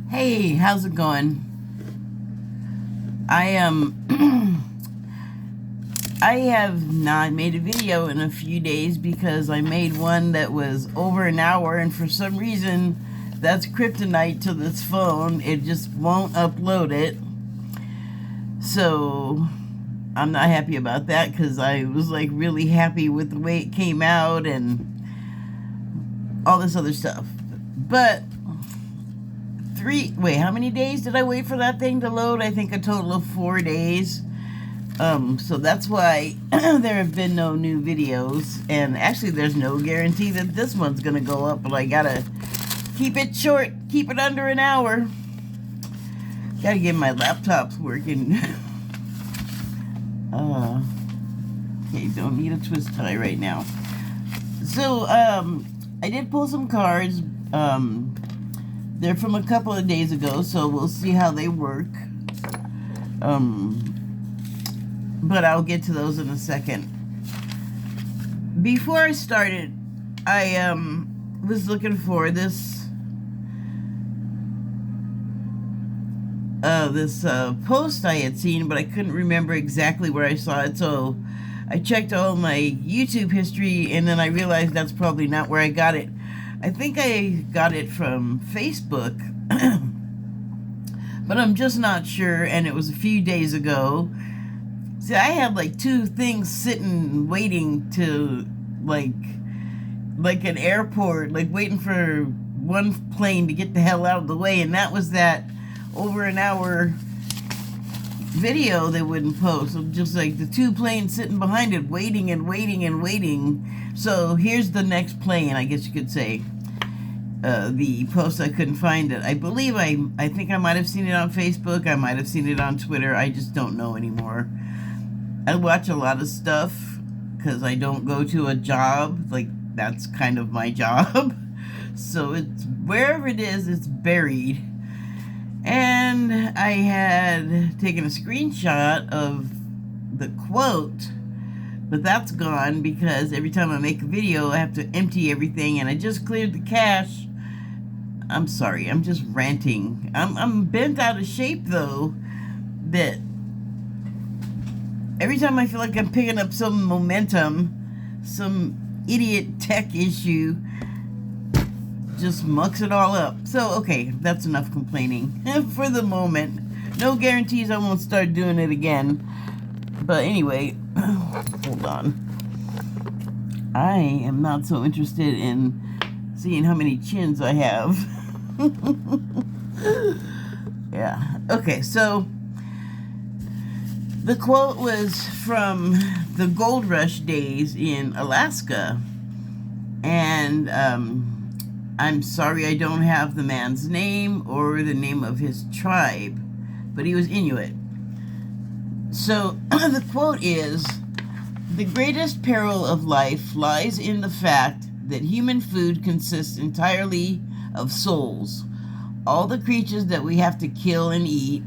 Hey, how's it going? I I have not made a video in a few days because I made one that was over an hour, and for some reason that's kryptonite to this phone. It just won't upload it. So I'm not happy about that because I was like really happy with the way it came out and all this other stuff. But how many days did I wait for that thing to load? I think a total of 4 days. So that's why there have been no new videos, and actually there's no guarantee that this one's gonna go up, but I gotta keep it short, keep it under an hour. Gotta get my laptops working. Okay, don't need a twist tie right now. So, I did pull some cards. They're from a couple of days ago, so we'll see how they work. But I'll get to those in a second. Before I started, I was looking for this post I had seen, but I couldn't remember exactly where I saw it, so I checked all my YouTube history, and then I realized that's probably not where I got it. I think I got it from Facebook, but I'm just not sure, and it was a few days ago. See, I had like two things sitting waiting to, like an airport, like waiting for one plane to get the hell out of the way, and that was that over an hour video they wouldn't post. So just like the two planes sitting behind it, waiting and waiting and waiting. So here's the next plane, I guess you could say. The post, I couldn't find it. I believe I think I might have seen it on Facebook. I might have seen it on Twitter. I just don't know anymore. I watch a lot of stuff because I don't go to a job. Like, that's kind of my job. So it's wherever it is, it's buried. And I had taken a screenshot of the quote, but that's gone because every time I make a video, I have to empty everything, and I just cleared the cache. I'm sorry, I'm just ranting. I'm bent out of shape though, that every time I feel like I'm picking up some momentum, some idiot tech issue just mucks it all up. So, okay, that's enough complaining for the moment. No guarantees I won't start doing it again. But anyway, hold on. I am not so interested in seeing how many chins I have. Yeah. Okay, so the quote was from the gold rush days in Alaska. And, I'm sorry I don't have the man's name or the name of his tribe, but he was Inuit. So the quote is, "The greatest peril of life lies in the fact that human food consists entirely of souls. All the creatures that we have to kill and eat,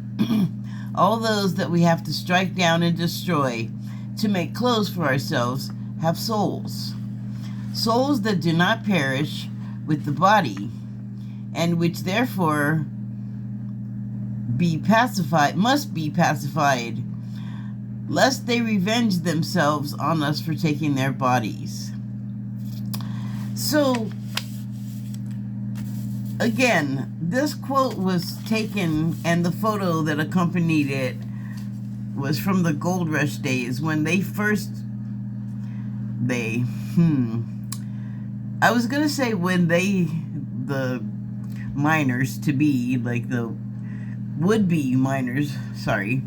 all those that we have to strike down and destroy to make clothes for ourselves, have souls. Souls that do not perish with the body, and which therefore must be pacified, lest they revenge themselves on us for taking their bodies." So, again, this quote was taken, and the photo that accompanied it was from the gold rush days when I was gonna say when the miners to be, like the would-be miners, sorry,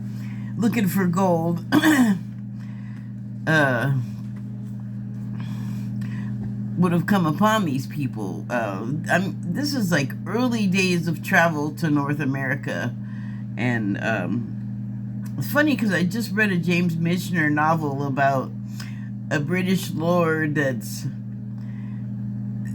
looking for gold, would have come upon these people. This is like early days of travel to North America, and it's funny because I just read a James Michener novel about a British lord that's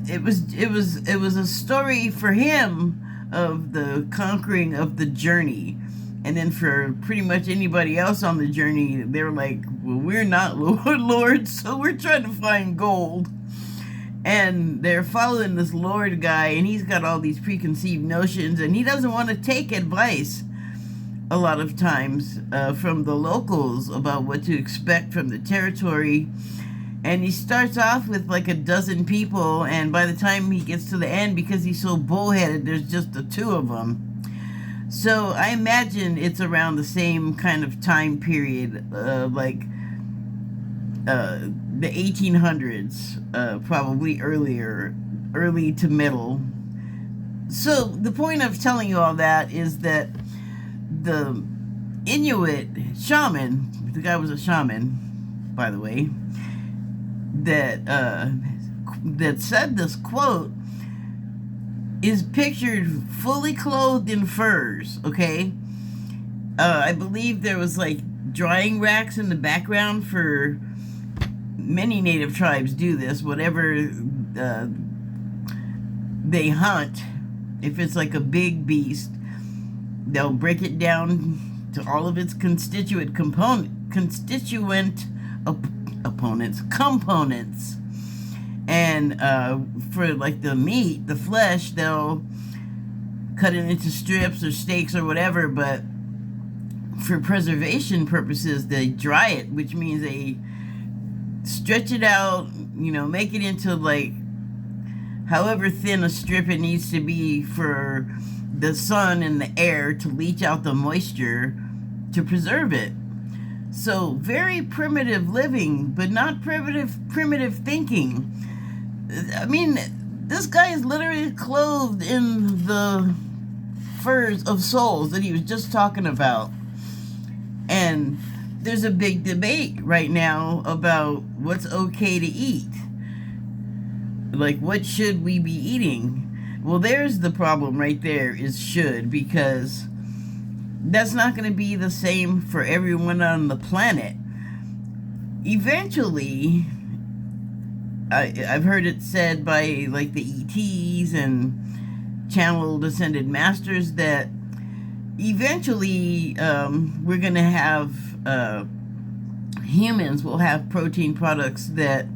it was a story for him of the conquering of the journey, and then for pretty much anybody else on the journey, they're like, well, we're not lords, so we're trying to find gold. And they're following this Lord guy, and he's got all these preconceived notions, and he doesn't want to take advice a lot of times from the locals about what to expect from the territory. And he starts off with like a dozen people, and by the time he gets to the end, because he's so bullheaded, there's just the two of them. So I imagine it's around the same kind of time period, like the 1800s, probably early to middle. So the point of telling you all that is that the Inuit shaman, the guy was a shaman, by the way, that said this quote is pictured fully clothed in furs, okay? I believe there was like drying racks in the background for many native tribes do this, whatever they hunt. If it's like a big beast, they'll break it down to all of its components, and for like the meat, the flesh, they'll cut it into strips or steaks or whatever, but for preservation purposes, they dry it, which means they stretch it out, make it into like however thin a strip it needs to be for the sun and the air to leach out the moisture to preserve it. So very primitive living, but not primitive thinking. I mean, this guy is literally clothed in the furs of souls that he was just talking about. And there's a big debate right now about what's okay to eat. Like, what should we be eating? Well, there's the problem right there, is should, because that's not going to be the same for everyone on the planet. Eventually, I've heard it said by like the ETs and channel descended masters that eventually we're going to have humans will have protein products that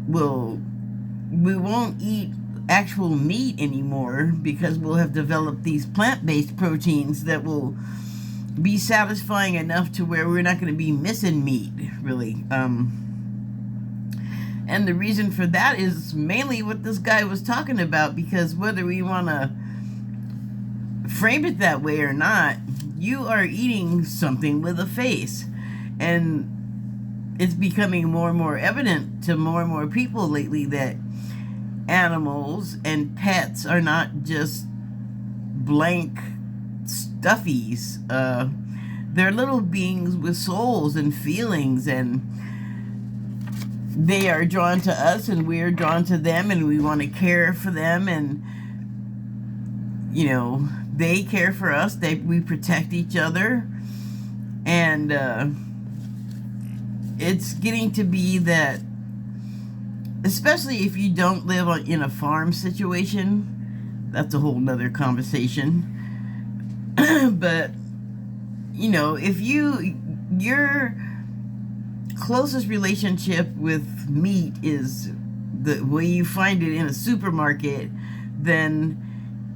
we won't eat actual meat anymore, because we'll have developed these plant-based proteins that will be satisfying enough to where we're not going to be missing meat, really. And the reason for that is mainly what this guy was talking about, because whether we want to frame it that way or not, you are eating something with a face. And it's becoming more and more evident to more and more people lately that animals and pets are not just blank stuffies. They're little beings with souls and feelings, and they are drawn to us and we're drawn to them, and we want to care for them, and they care for us. We protect each other, and it's getting to be that, especially if you don't live in a farm situation, that's a whole nother conversation. But if your closest relationship with meat is the way you find it in a supermarket, then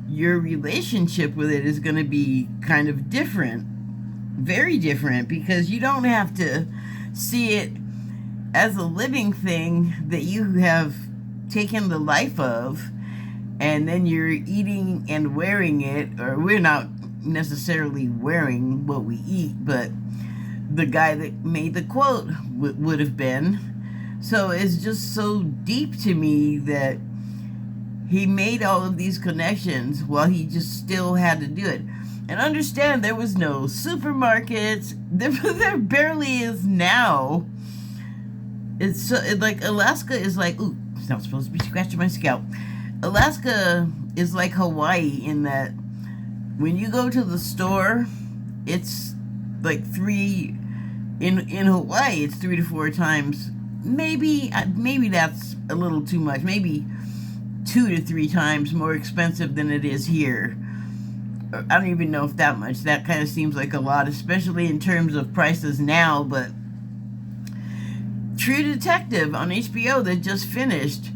your relationship with it is going to be kind of different, very different, because you don't have to see it as a living thing that you have taken the life of, and then you're eating and wearing it. Or we're not necessarily wearing what we eat, but the guy that made the quote would have been. So it's just so deep to me that he made all of these connections while he just still had to do it. And understand, there was no supermarkets. There barely is now. It's so, like Alaska is like, ooh, it's not supposed to be scratching my scalp. Alaska is like Hawaii in that when you go to the store, it's like in Hawaii, it's 3 to 4 times. Maybe that's a little too much. Maybe 2 to 3 times more expensive than it is here. I don't even know if that much. That kind of seems like a lot, especially in terms of prices now. But True Detective on HBO that just finished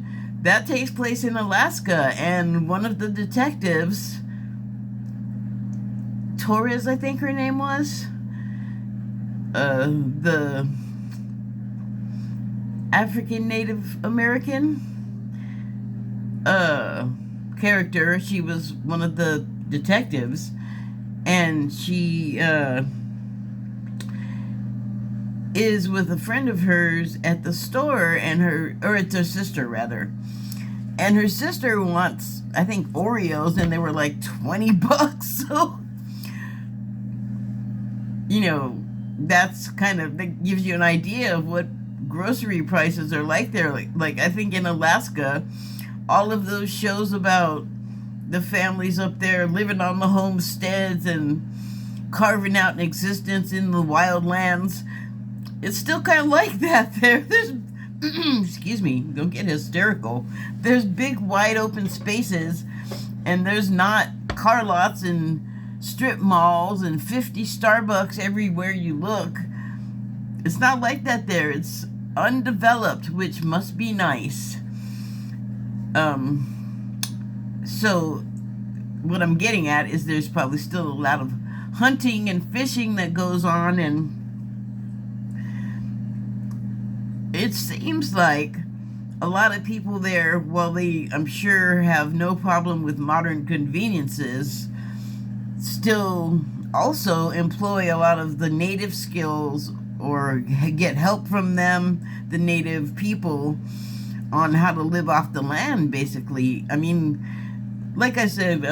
that takes place in Alaska, and one of the detectives, Torres, I think her name was, the African Native American character. She was one of the detectives, and she is with a friend of hers at the store, and it's her sister rather, and her sister wants, I think, Oreos, and they were like $20. So, that's that gives you an idea of what grocery prices are like there. Like I think in Alaska, all of those shows about the families up there living on the homesteads and carving out an existence in the wild lands, it's still kind of like that there. There's excuse me, don't get hysterical. There's big wide open spaces, and there's not car lots and strip malls and 50 Starbucks everywhere you look. It's not like that there. It's undeveloped, which must be nice. So what I'm getting at is there's probably still a lot of hunting and fishing that goes on, and it seems like a lot of people there, while they, I'm sure, have no problem with modern conveniences, still also employ a lot of the native skills or get help from them, the native people, on how to live off the land, basically. I mean, like I said,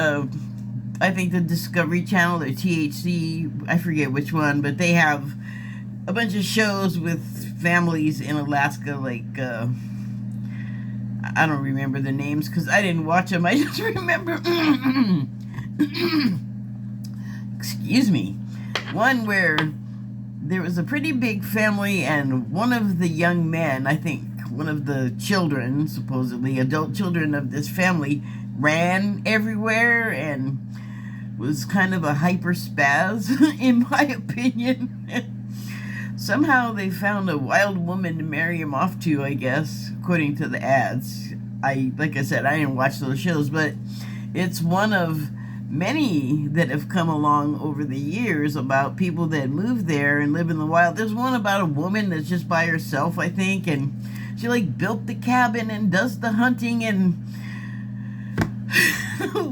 I think the Discovery Channel or THC, I forget which one, but they have a bunch of shows with families in Alaska, like, I don't remember the names because I didn't watch them. I just remember, excuse me, one where there was a pretty big family, and one of the young men, I think one of the children, supposedly adult children of this family, ran everywhere and was kind of a hyper spaz, in my opinion. Somehow they found a wild woman to marry him off to, I guess, according to the ads. Like I said, I didn't watch those shows, but it's one of many that have come along over the years about people that move there and live in the wild. There's one about a woman that's just by herself, I think, and she like built the cabin and does the hunting and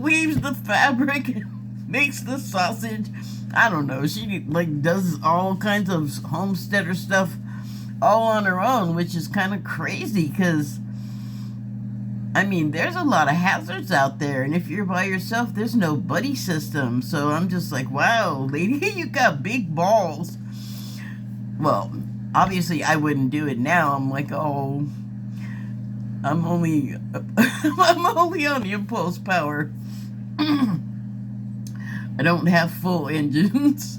weaves the fabric and makes the sausage. I don't know. She like does all kinds of homesteader stuff all on her own, which is kind of crazy because, I mean, there's a lot of hazards out there, and if you're by yourself, there's no buddy system. So I'm just like, wow, lady, you got big balls. Well, obviously I wouldn't do it now. I'm like, oh, I'm only on impulse power. I don't have full engines,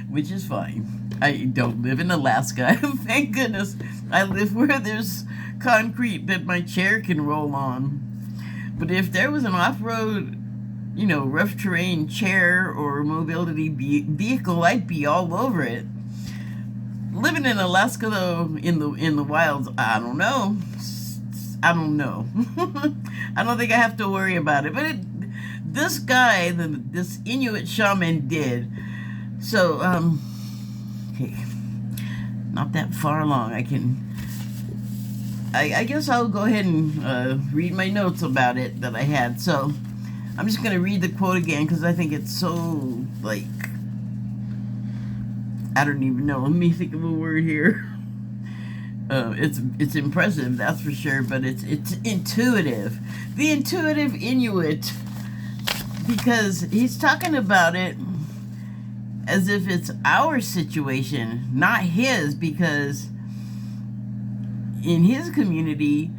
which is fine. I don't live in Alaska. Thank goodness. I live where there's concrete that my chair can roll on. But if there was an off-road, rough terrain chair or mobility vehicle, I'd be all over it. Living in Alaska, though, in the wilds, I don't know. I don't think I have to worry about it. But this guy, this Inuit shaman did. So, okay, not that far along. I guess I'll go ahead and read my notes about it that I had. So, I'm just going to read the quote again because I think it's so, like, I don't even know. Let me think of a word here. It's impressive, that's for sure, but it's intuitive. The intuitive Inuit, because he's talking about it as if it's our situation, not his, because in his community,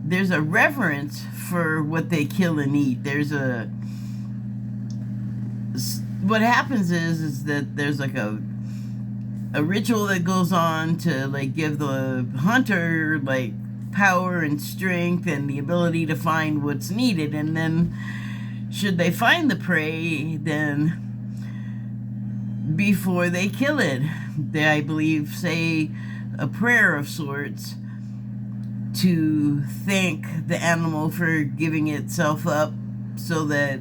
there's a reverence for what they kill and eat. What happens is that there's like a ritual that goes on to like give the hunter like power and strength and the ability to find what's needed, and then should they find the prey, then before they kill it, they, I believe, say a prayer of sorts to thank the animal for giving itself up so that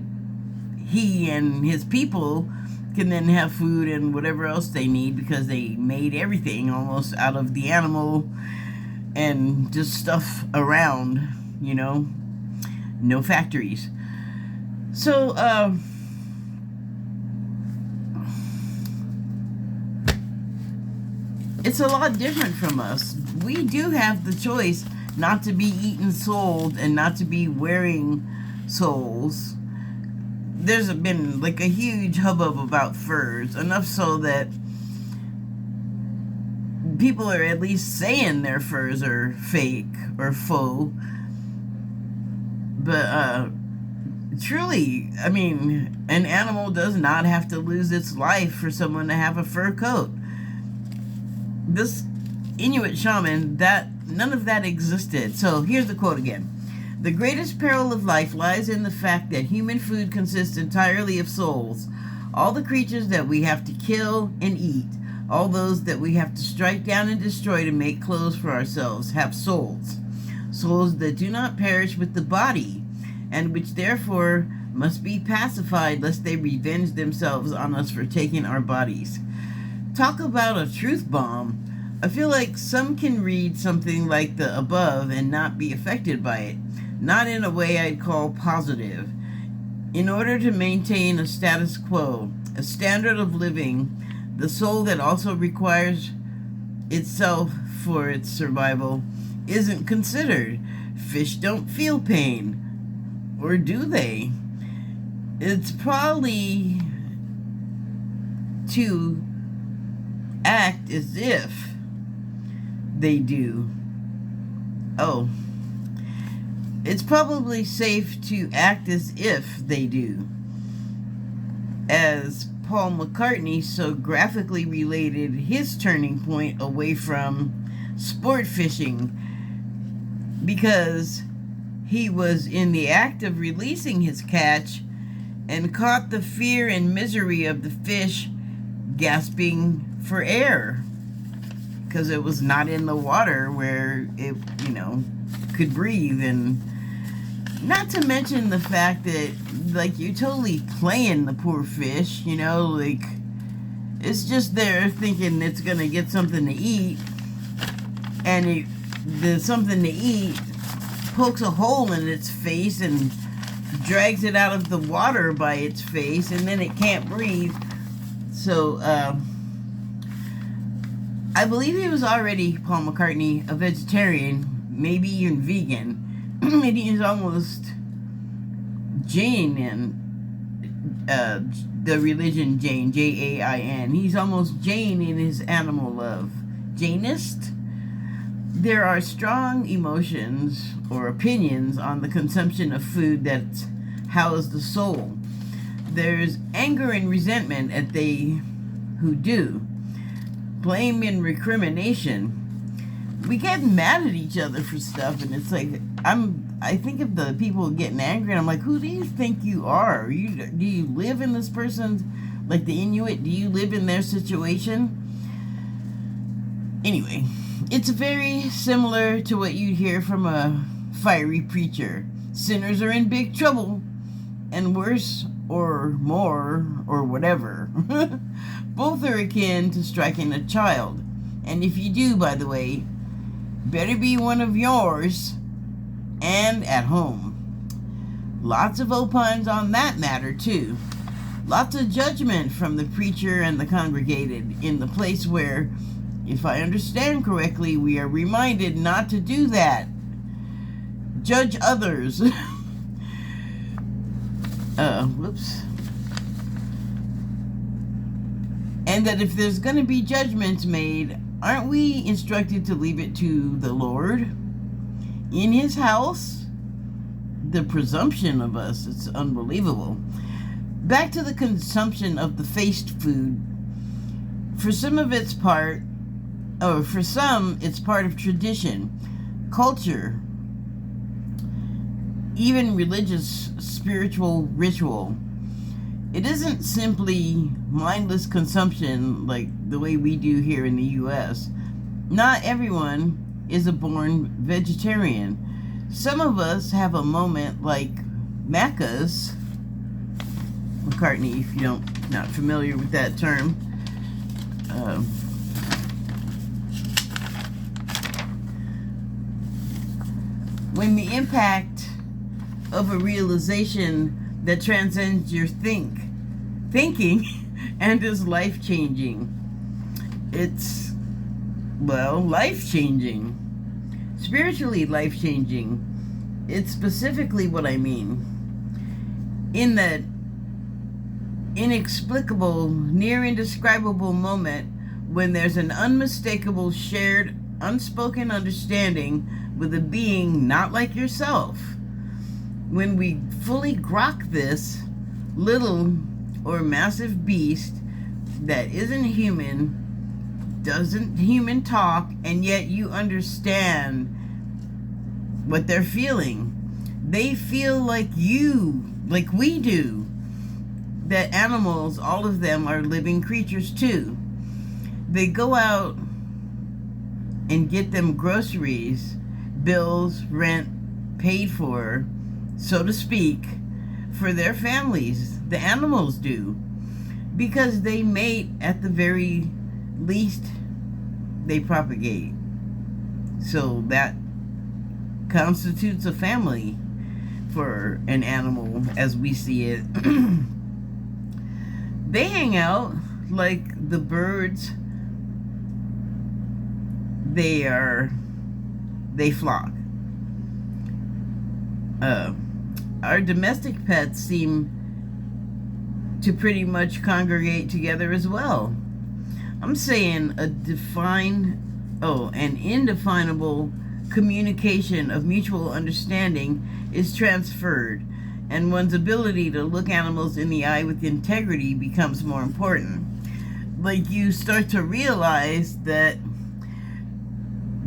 he and his people can then have food and whatever else they need, because they made everything almost out of the animal and just stuff around, no factories. So, it's a lot different from us. We do have the choice not to be eaten, sold, and not to be wearing souls. There's been like a huge hubbub about furs, enough so that people are at least saying their furs are fake or faux. But truly, I mean, an animal does not have to lose its life for someone to have a fur coat. This Inuit shaman, none of that existed. So here's the quote again. The greatest peril of life lies in the fact that human food consists entirely of souls. All the creatures that we have to kill and eat, all those that we have to strike down and destroy to make clothes for ourselves, have souls. Souls that do not perish with the body, and which therefore must be pacified lest they revenge themselves on us for taking our bodies. Talk about a truth bomb. I feel like some can read something like the above and not be affected by it. Not in a way I'd call positive. In order to maintain a status quo, a standard of living, the soul that also requires itself for its survival isn't considered. Fish don't feel pain. Or do they? It's probably to act as if they do. Oh. It's probably safe to act as if they do. As Paul McCartney so graphically related his turning point away from sport fishing, because he was in the act of releasing his catch and caught the fear and misery of the fish gasping for air, because it was not in the water where it, could breathe. And not to mention the fact that, like, you're totally playing the poor fish, like, it's just there thinking it's gonna get something to eat, and the something to eat pokes a hole in its face and drags it out of the water by its face, and then it can't breathe. So, I believe he was already, Paul McCartney, a vegetarian, maybe even vegan. And he's almost Jain in the religion Jain, Jain. He's almost Jain in his animal love. Jainist? There are strong emotions or opinions on the consumption of food that house the soul. There's anger and resentment at they who do. Blame and recrimination. We get mad at each other for stuff, and it's like, I think of the people getting angry, and I'm like, who do you think you are? Do you live in this person's, like the Inuit, do you live in their situation? Anyway, it's very similar to what you'd hear from a fiery preacher. Sinners are in big trouble, and worse, or more, or whatever. Both are akin to striking a child. And if you do, by the way, better be one of yours and at home. Lots of opines on that matter, too. Lots of judgment from the preacher and the congregated, in the place where, if I understand correctly, we are reminded not to do that. Judge others. Whoops. And that if there's going to be judgments made, aren't we instructed to leave it to the Lord? In His house? The presumption of us, it's unbelievable. Back to the consumption of the faced food. For some, it's part of tradition, culture, even religious, spiritual ritual. It isn't simply mindless consumption like the way we do here in the U.S. Not everyone, is a born vegetarian. Some of us have a moment like Macca's McCartney, if you don't not familiar with that term. When the impact of a realization that transcends your thinking and is life-changing. It's, well, life-changing. Spiritually life-changing. It's specifically what I mean. In that inexplicable, near indescribable moment when there's an unmistakable, shared, unspoken understanding with a being not like yourself. When we fully grok this little or massive beast that isn't human, doesn't human talk, and yet you understand what they're feeling. They feel like you, like we do. That animals, all of them, are living creatures too. They go out and get them groceries, bills, rent, paid for, so to speak, for their families. The animals do. Because they mate, at the very least, they propagate. So that constitutes a family for an animal as we see it. They hang out like the birds. They flock. Our domestic pets seem to pretty much congregate together as well. I'm saying an indefinable communication of mutual understanding is transferred, and one's ability to look animals in the eye with integrity becomes more important. Like, you start to realize that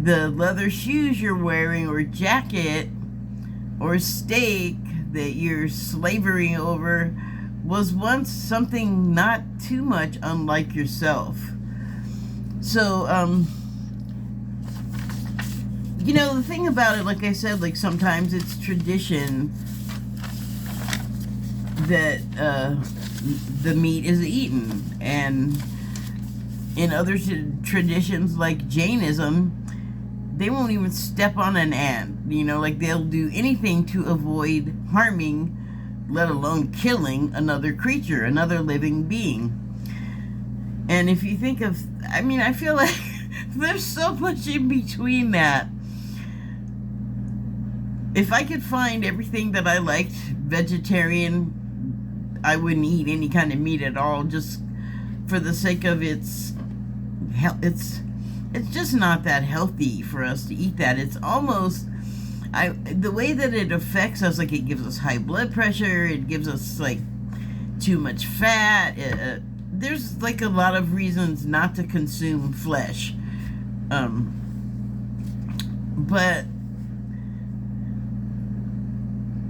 the leather shoes you're wearing, or jacket, or steak that you're slavering over was once something not too much unlike yourself. So, the thing about it, like I said, like sometimes it's tradition that the meat is eaten. And in other traditions like Jainism, they won't even step on an ant. Like they'll do anything to avoid harming, let alone killing, another creature, another living being. And if you think of, I feel like there's so much in between that. If I could find everything that I liked vegetarian, I wouldn't eat any kind of meat at all, just for the sake of it's just not that healthy for us to eat that. It's almost, the way that it affects us, like it gives us high blood pressure, it gives us like too much fat. There's like a lot of reasons not to consume flesh. But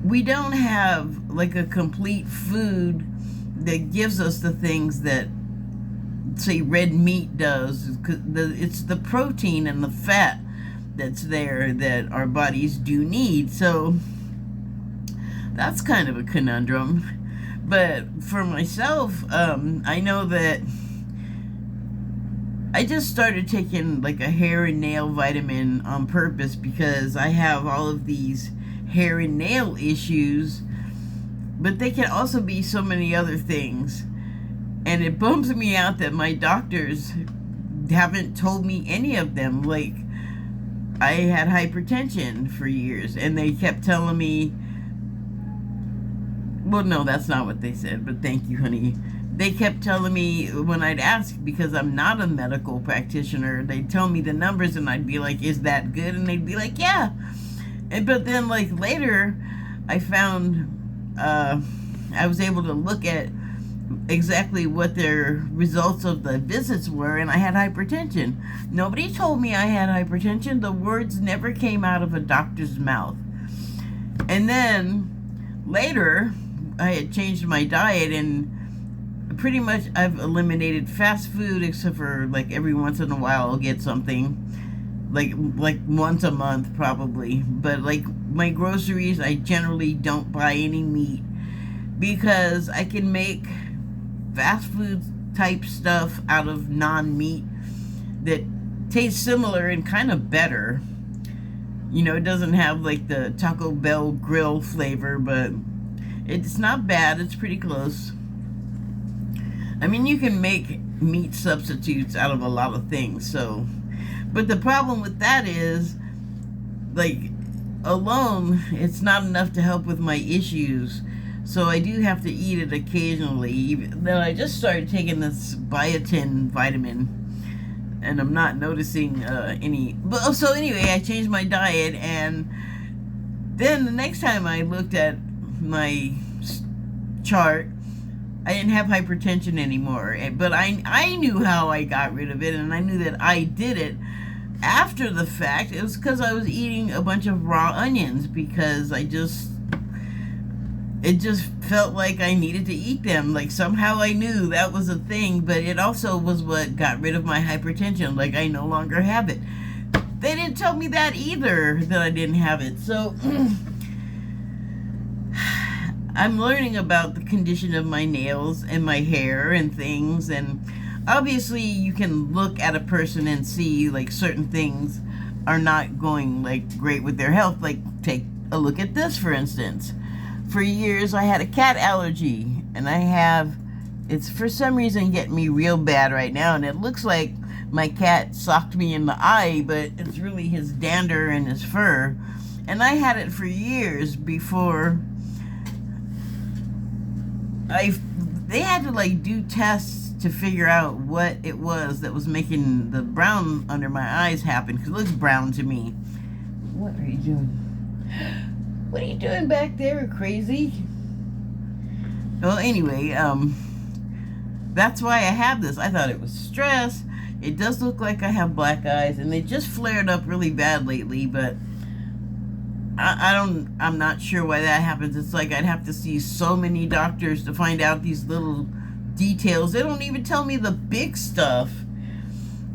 we don't have like a complete food that gives us the things that, say, red meat does. It's the protein and the fat that's there that our bodies do need. So that's kind of a conundrum. But for myself, I know that I just started taking like a hair and nail vitamin on purpose because I have all of these hair and nail issues, but they can also be so many other things. And it bums me out that my doctors haven't told me any of them. Like, I had hypertension for years, and they kept telling me, well, no, that's not what they said, but thank you, honey. They kept telling me when I'd ask, because I'm not a medical practitioner, they'd tell me the numbers, and I'd be like, is that good? And they'd be like, yeah. But then, like, later, I found, I was able to look at exactly what their results of the visits were, and I had hypertension. Nobody told me I had hypertension. The words never came out of a doctor's mouth. And then, later, I had changed my diet, and pretty much I've eliminated fast food, except for, like, every once in a while I'll get something. like once a month probably. But like my groceries, I generally don't buy any meat because I can make fast food type stuff out of non-meat that tastes similar and kind of better. You know, it doesn't have like the Taco Bell grill flavor, but it's not bad. It's pretty close. I mean, you can make meat substitutes out of a lot of things, so. But the problem with that is, like, alone, it's not enough to help with my issues. So I do have to eat it occasionally. Then I just started taking this biotin vitamin, and I'm not noticing any. But so anyway, I changed my diet, and then the next time I looked at my chart, I didn't have hypertension anymore. But I knew how I got rid of it, and I knew that I did it after the fact. It was because I was eating a bunch of raw onions because it just felt like I needed to eat them. Like somehow I knew that was a thing, but it also was what got rid of my hypertension. Like I no longer have it. They didn't tell me that either, that I didn't have it. So I'm learning about the condition of my nails and my hair and things, and obviously you can look at a person and see like certain things are not going like great with their health. Like take a look at this, for instance. For years I had a cat allergy, and it's for some reason getting me real bad right now, and it looks like my cat socked me in the eye, but it's really his dander and his fur. And I had it for years before they had to like do tests to figure out what it was that was making the brown under my eyes happen, because it looks brown to me. What are you doing? What are you doing back there, crazy? Well, anyway, that's why I have this. I thought it was stress. It does look like I have black eyes, and they just flared up really bad lately, but I'm not sure why that happens. It's like I'd have to see so many doctors to find out these little details. They don't even tell me the big stuff.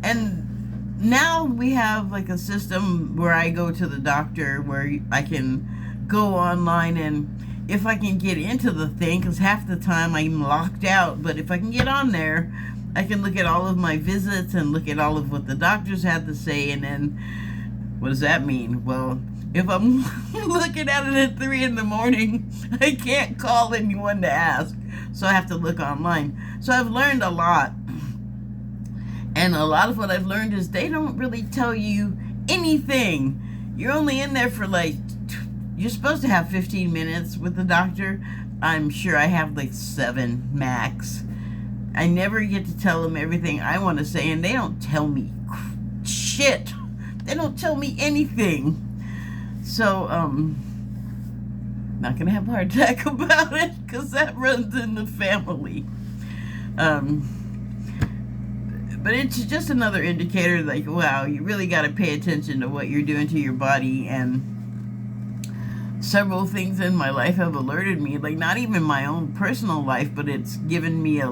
And now we have like a system where I go to the doctor where I can go online, and if I can get into the thing, because half the time I'm locked out, but if I can get on there, I can look at all of my visits and look at all of what the doctors had to say. And then what does that mean? Well, if I'm looking at it at 3 in the morning, I can't call anyone to ask, so I have to look online. So I've learned a lot, and a lot of what I've learned is they don't really tell you anything. You're only in there for like, you're supposed to have 15 minutes with the doctor. I'm sure I have like 7 max. I never get to tell them everything I want to say, and they don't tell me shit. They don't tell me anything. So, not gonna have a heart attack about it, because that runs in the family. But it's just another indicator, like, wow, you really got to pay attention to what you're doing to your body. And several things in my life have alerted me, like not even my own personal life, but it's given me a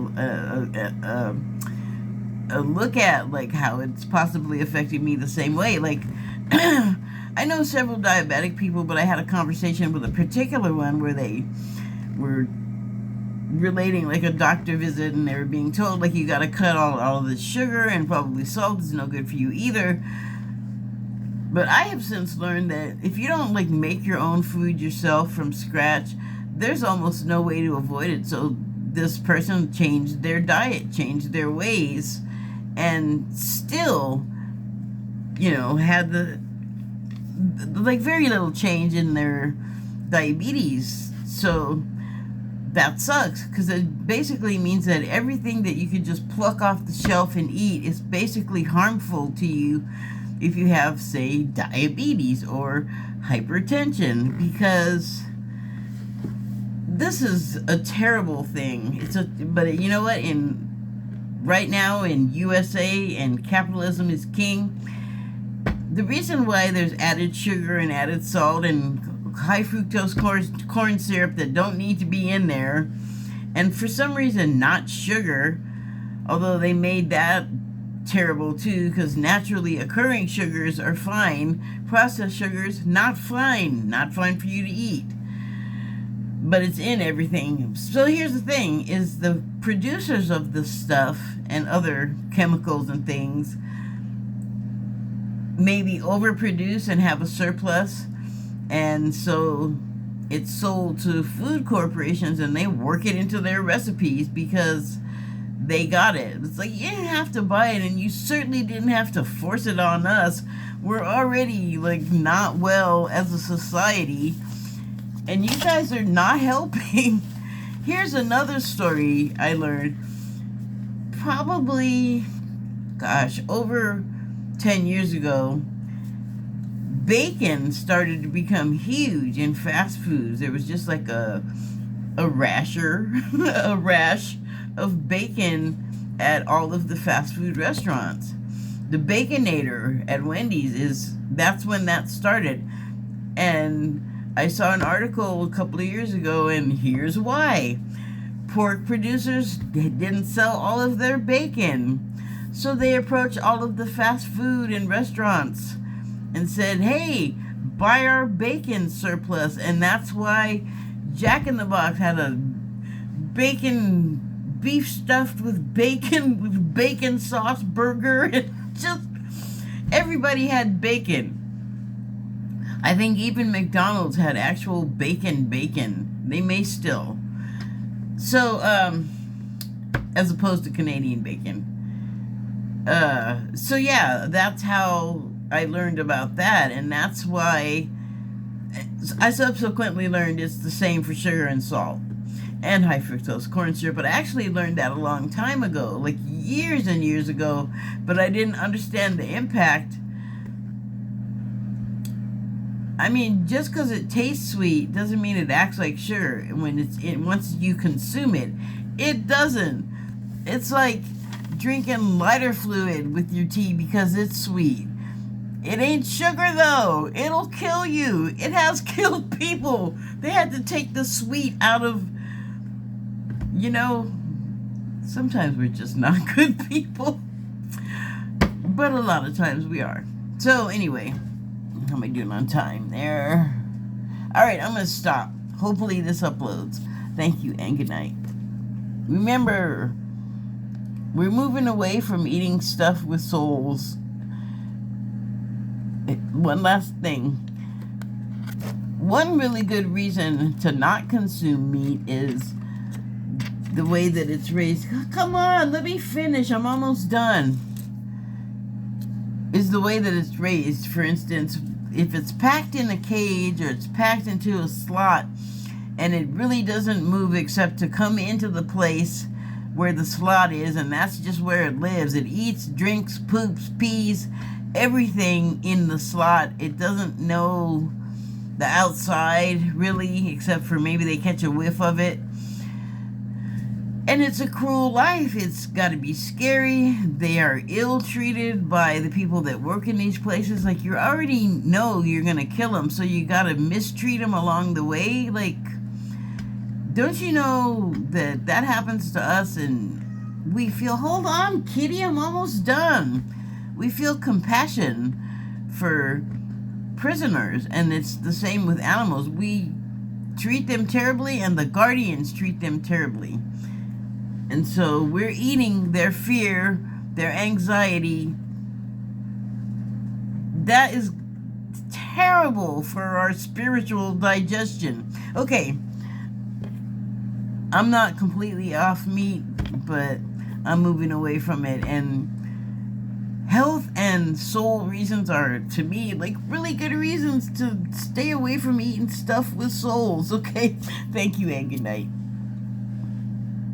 look at like how it's possibly affecting me the same way. Like I know several diabetic people, but I had a conversation with a particular one where they were relating like a doctor visit, and they were being told like you got to cut all of this sugar, and probably salt is no good for you either. But I have since learned that if you don't like make your own food yourself from scratch, there's almost no way to avoid it. So this person changed their diet, changed their ways, and still, you know, had the like very little change in their diabetes. So that sucks, because it basically means that everything that you could just pluck off the shelf and eat is basically harmful to you if you have, say, diabetes or hypertension, because this is a terrible thing. But you know what? Right now in USA, and capitalism is king, the reason why there's added sugar and added salt and high fructose corn syrup that don't need to be in there, and for some reason not sugar, although they made that terrible too, because naturally occurring sugars are fine. Processed sugars, not fine. Not fine for you to eat. But it's in everything. So here's the thing, is the producers of this stuff and other chemicals and things maybe overproduce and have a surplus, and so it's sold to food corporations and they work it into their recipes because they got it. It's like, you didn't have to buy it, and you certainly didn't have to force it on us. We're already like not well as a society, and you guys are not helping. Here's another story I learned probably, gosh, over 10 years ago. Bacon started to become huge in fast foods. There was just like a rash of bacon at all of the fast food restaurants. The Baconator at Wendy's that's when that started. And I saw an article a couple of years ago, and here's why. Pork producers didn't sell all of their bacon. So they approached all of the fast food and restaurants and said, hey, buy our bacon surplus. And that's why Jack in the Box had a beef stuffed with bacon sauce burger. And just everybody had bacon. I think even McDonald's had actual bacon. They may still. So, as opposed to Canadian bacon. So yeah, that's how I learned about that, and that's why I subsequently learned it's the same for sugar and salt and high fructose corn syrup. But I actually learned that a long time ago, like years and years ago, but I didn't understand the impact. I mean, just because it tastes sweet doesn't mean it acts like sugar. Once you consume it, it doesn't. It's like drinking lighter fluid with your tea because it's sweet. It ain't sugar though. It'll kill you. It has killed people. They had to take the sweet out of, sometimes we're just not good people. But a lot of times we are. So anyway, how am I doing on time there? Alright, I'm going to stop. Hopefully this uploads. Thank you and good night. Remember, we're moving away from eating stuff with souls. One last thing. One really good reason to not consume meat is the way that it's raised. Come on, let me finish. I'm almost done. Is the way that it's raised. For instance, if it's packed in a cage or it's packed into a slot and it really doesn't move except to come into the place where the slot is, and that's just where it lives. It eats, drinks, poops, pees, everything in the slot. It doesn't know the outside really, except for maybe they catch a whiff of it. And it's a cruel life. It's got to be scary. They are ill-treated by the people that work in these places. Like, you already know you're going to kill them, so you got to mistreat them along the way. Like, don't you know that happens to us, and we feel, hold on, kitty, I'm almost done. We feel compassion for prisoners, and it's the same with animals. We treat them terribly, and the guardians treat them terribly. And so we're eating their fear, their anxiety. That is terrible for our spiritual digestion. Okay, I'm not completely off meat, but I'm moving away from it. And health and soul reasons are, to me, like really good reasons to stay away from eating stuff with souls. Okay, thank you and good night.